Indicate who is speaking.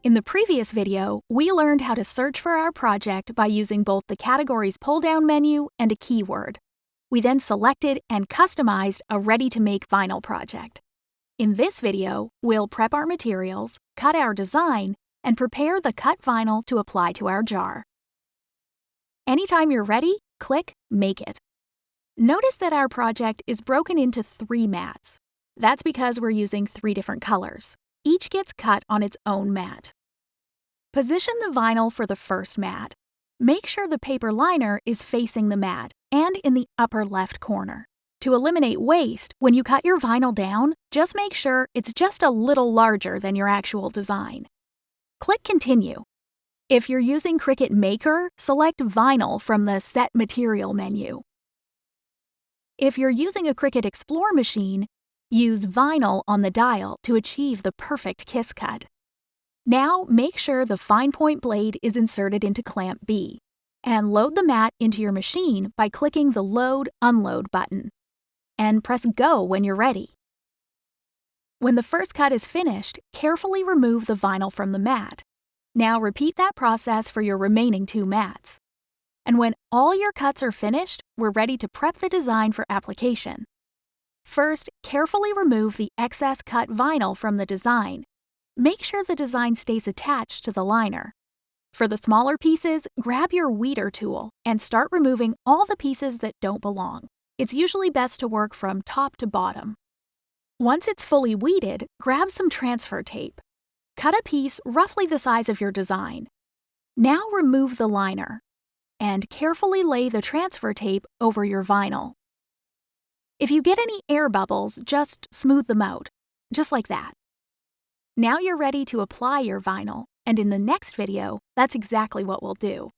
Speaker 1: In the previous video, we learned how to search for our project by using both the categories pull-down menu and a keyword. We then selected and customized a ready-to-make vinyl project. In this video, we'll prep our materials, cut our design, and prepare the cut vinyl to apply to our jar. Anytime you're ready, click Make It. Notice that our project is broken into 3 mats. That's because we're using 3 different colors. Each gets cut on its own mat. Position the vinyl for the first mat. Make sure the paper liner is facing the mat and in the upper left corner. To eliminate waste, when you cut your vinyl down, just make sure it's just a little larger than your actual design. Click Continue. If you're using Cricut Maker, select Vinyl from the Set Material menu. If you're using a Cricut Explore machine, use Vinyl on the dial to achieve the perfect kiss cut. Now make sure the fine point blade is inserted into clamp B, and load the mat into your machine by clicking the Load/Unload button. And press Go when you're ready. When the first cut is finished, carefully remove the vinyl from the mat. Now repeat that process for your remaining 2 mats. And when all your cuts are finished, we're ready to prep the design for application. First, carefully remove the excess cut vinyl from the design. Make sure the design stays attached to the liner. For the smaller pieces, grab your weeder tool and start removing all the pieces that don't belong. It's usually best to work from top to bottom. Once it's fully weeded, grab some transfer tape. Cut a piece roughly the size of your design. Now remove the liner and carefully lay the transfer tape over your vinyl. If you get any air bubbles, just smooth them out, just like that. Now you're ready to apply your vinyl, and in the next video, that's exactly what we'll do.